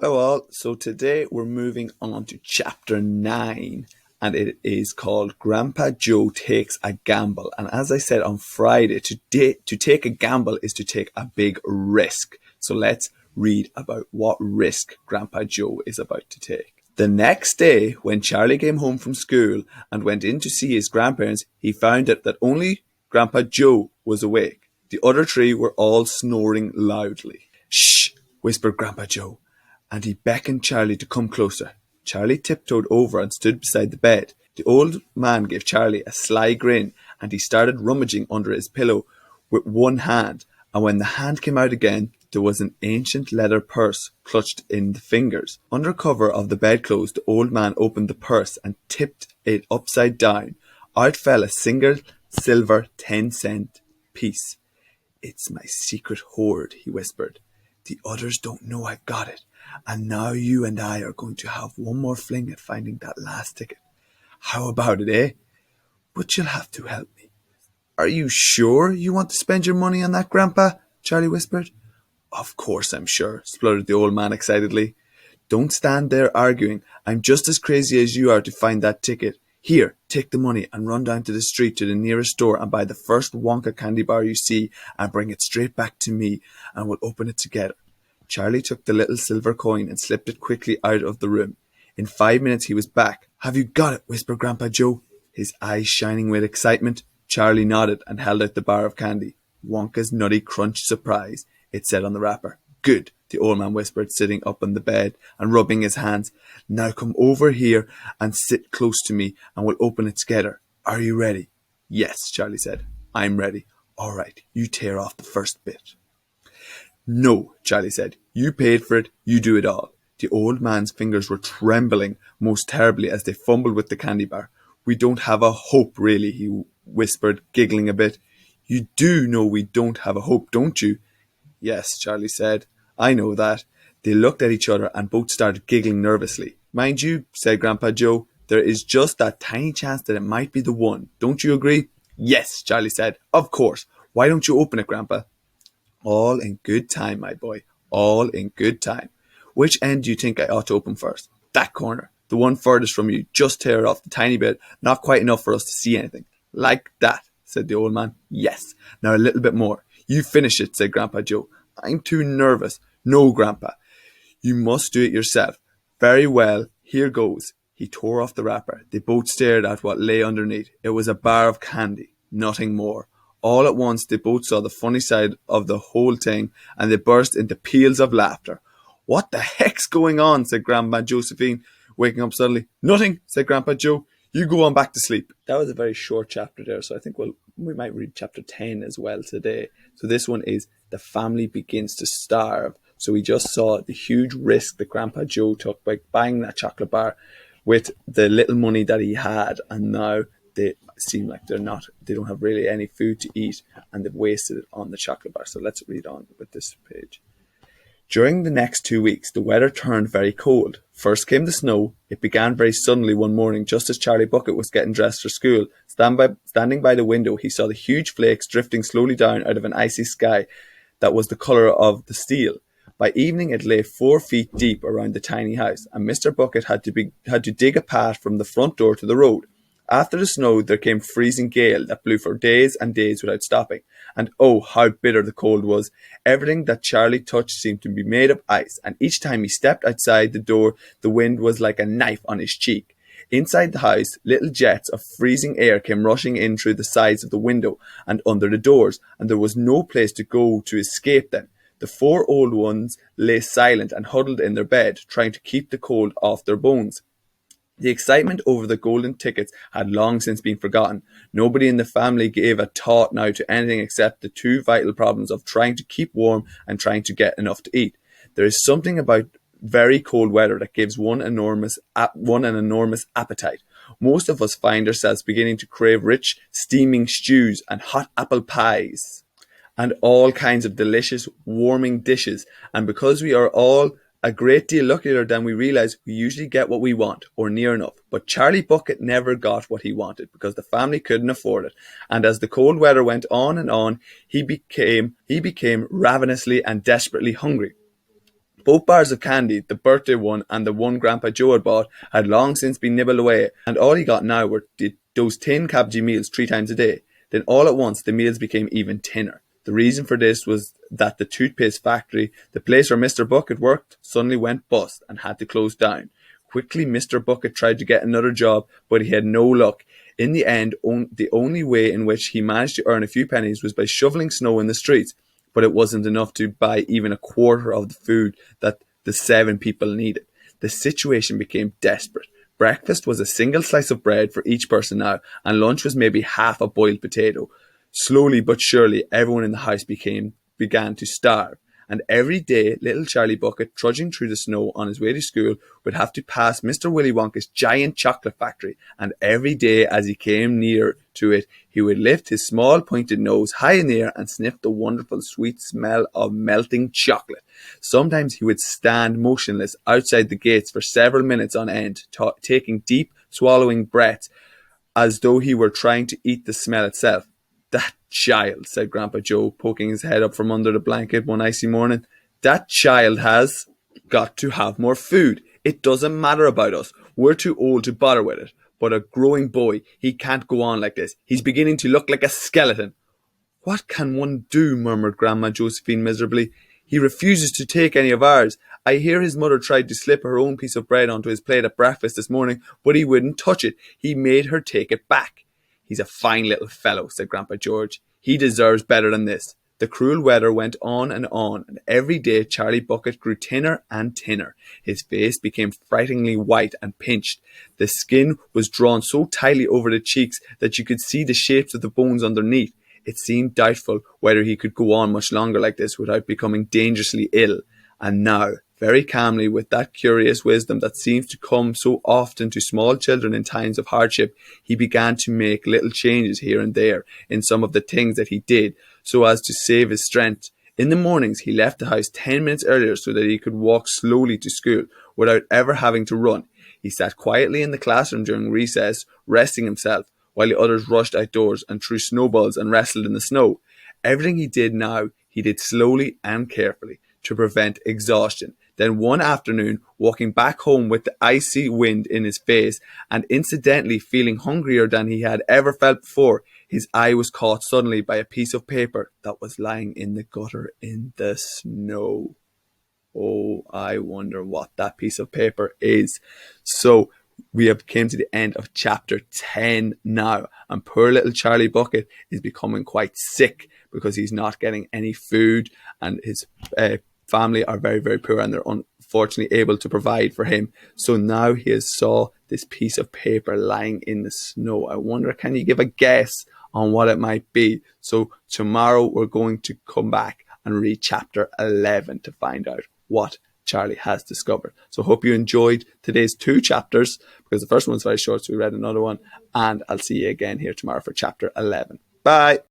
Hello all. So today we're moving on to chapter 9 and it is called Grandpa Joe Takes a Gamble. And as I said on Friday, to take a gamble is to take a big risk. So let's read about what risk Grandpa Joe is about to take. The next day, when Charlie came home from school and went in to see his grandparents, he found out that only Grandpa Joe was awake. The other three were all snoring loudly. Shh, whispered Grandpa Joe, and he beckoned Charlie to come closer. Charlie tiptoed over and stood beside the bed. The old man gave Charlie a sly grin, and he started rummaging under his pillow with one hand, and when the hand came out again, there was an ancient leather purse clutched in the fingers. Under cover of the bedclothes, the old man opened the purse and tipped it upside down. Out fell a single silver 10-cent piece. "It's my secret hoard," he whispered. "The others don't know I've got it. And now you and I are going to have one more fling at finding that last ticket. How about it, eh? But you'll have to help me." "Are you sure you want to spend your money on that, Grandpa?" Charlie whispered. "Of course I'm sure," spluttered the old man excitedly. "Don't stand there arguing. I'm just as crazy as you are to find that ticket. Here, take the money and run down to the street to the nearest store and buy the first Wonka candy bar you see and bring it straight back to me and we'll open it together." Charlie took the little silver coin and slipped it quickly out of the room. In 5 minutes he was back. "Have you got it?" whispered Grandpa Joe, his eyes shining with excitement. Charlie nodded and held out the bar of candy. "Wonka's Nutty Crunch Surprise," it said on the wrapper. "Good," the old man whispered, sitting up on the bed and rubbing his hands. "Now come over here and sit close to me and we'll open it together. Are you ready?" "Yes," Charlie said. "I'm ready." "All right, you tear off the first bit." "No," Charlie said. "You paid for it. You do it all." The old man's fingers were trembling most terribly as they fumbled with the candy bar. "We don't have a hope, really," he whispered, giggling a bit. "You do know we don't have a hope, don't you?" "Yes," Charlie said. "I know that." They looked at each other and both started giggling nervously. "Mind you," said Grandpa Joe, "there is just that tiny chance that it might be the one. Don't you agree?" "Yes," Charlie said. "Of course. Why don't you open it, Grandpa?" "All in good time, my boy. All in good time. Which end do you think I ought to open first?" "That corner. The one furthest from you. Just tear it off the tiny bit. Not quite enough for us to see anything." "Like that," said the old man. "Yes. Now a little bit more." "You finish it," said Grandpa Joe. "I'm too nervous." "No, Grandpa. You must do it yourself." "Very well. Here goes." He tore off the wrapper. They both stared at what lay underneath. It was a bar of candy. Nothing more. All at once they both saw the funny side of the whole thing and they burst into peals of laughter. "What the heck's going on?" said Grandma Josephine, waking up suddenly. "Nothing," said Grandpa Joe. "You go on back to sleep." That was a very short chapter there, so I think we might read chapter 10 as well today. So this one is "The Family Begins to Starve." So we just saw the huge risk that Grandpa Joe took by buying that chocolate bar with the little money that he had, and now they seem like they don't have really any food to eat and they've wasted it on the chocolate bar. So let's read on with this page. During the next 2 weeks, the weather turned very cold. First came the snow. It began very suddenly one morning, just as Charlie Bucket was getting dressed for school. Standing by the window, he saw the huge flakes drifting slowly down out of an icy sky that was the colour of the steel. By evening, it lay 4 feet deep around the tiny house, and Mr. Bucket had to dig a path from the front door to the road. After the snow, there came freezing gale that blew for days and days without stopping. And oh, how bitter the cold was. Everything that Charlie touched seemed to be made of ice, and each time he stepped outside the door, the wind was like a knife on his cheek. Inside the house, little jets of freezing air came rushing in through the sides of the window and under the doors, and there was no place to go to escape them. The four old ones lay silent and huddled in their bed, trying to keep the cold off their bones. The excitement over the golden tickets had long since been forgotten. Nobody in the family gave a thought now to anything except the two vital problems of trying to keep warm and trying to get enough to eat. There is something about very cold weather that gives one an enormous appetite. Most of us find ourselves beginning to crave rich, steaming stews and hot apple pies and all kinds of delicious, warming dishes. And because we are all a great deal luckier than we realize, we usually get what we want, or near enough. But Charlie Bucket never got what he wanted because the family couldn't afford it. And as the cold weather went on and on, he became ravenously and desperately hungry. Both bars of candy, the birthday one and the one Grandpa Joe had bought, had long since been nibbled away, and all he got now were those tin cabbagey meals 3 times a day. Then all at once the meals became even thinner. The reason for this was that the toothpaste factory, the place where Mr. Bucket worked, suddenly went bust and had to close down. Quickly, Mr. Bucket tried to get another job, but he had no luck. In the end, the only way in which he managed to earn a few pennies was by shoveling snow in the streets, but it wasn't enough to buy even a quarter of the food that the 7 people needed. The situation became desperate. Breakfast was a single slice of bread for each person now, and lunch was maybe half a boiled potato. Slowly but surely, everyone in the house began to starve, and every day little Charlie Bucket, trudging through the snow on his way to school, would have to pass Mr. Willy Wonka's giant chocolate factory, and every day as he came near to it, he would lift his small pointed nose high in the air and sniff the wonderful sweet smell of melting chocolate. Sometimes he would stand motionless outside the gates for several minutes on end, taking deep, swallowing breaths, as though he were trying to eat the smell itself. "That child," said Grandpa Joe, poking his head up from under the blanket one icy morning. "That child has got to have more food. It doesn't matter about us. We're too old to bother with it. But a growing boy, he can't go on like this. He's beginning to look like a skeleton." "What can one do?" murmured Grandma Josephine miserably. "He refuses to take any of ours. I hear his mother tried to slip her own piece of bread onto his plate at breakfast this morning, but he wouldn't touch it. He made her take it back." "He's a fine little fellow," said Grandpa George. "He deserves better than this." The cruel weather went on, and every day Charlie Bucket grew thinner and thinner. His face became frighteningly white and pinched. The skin was drawn so tightly over the cheeks that you could see the shapes of the bones underneath. It seemed doubtful whether he could go on much longer like this without becoming dangerously ill. And now, very calmly, with that curious wisdom that seems to come so often to small children in times of hardship, he began to make little changes here and there in some of the things that he did, so as to save his strength. In the mornings, he left the house 10 minutes earlier so that he could walk slowly to school without ever having to run. He sat quietly in the classroom during recess, resting himself, while the others rushed outdoors and threw snowballs and wrestled in the snow. Everything he did now, he did slowly and carefully, to prevent exhaustion. Then one afternoon, walking back home with the icy wind in his face and incidentally feeling hungrier than he had ever felt before, his eye was caught suddenly by a piece of paper that was lying in the gutter in the snow. Oh, I wonder what that piece of paper is. So we have came to the end of chapter 10 now, and poor little Charlie Bucket is becoming quite sick because he's not getting any food, and his family are very, very poor, and they're unfortunately able to provide for him. So now he has saw this piece of paper lying in the snow. I wonder, can you give a guess on what it might be? So tomorrow we're going to come back and read chapter 11 to find out what Charlie has discovered. So hope you enjoyed today's 2 chapters, because the first one's very short, so we read another one, and I'll see you again here tomorrow for chapter 11. Bye.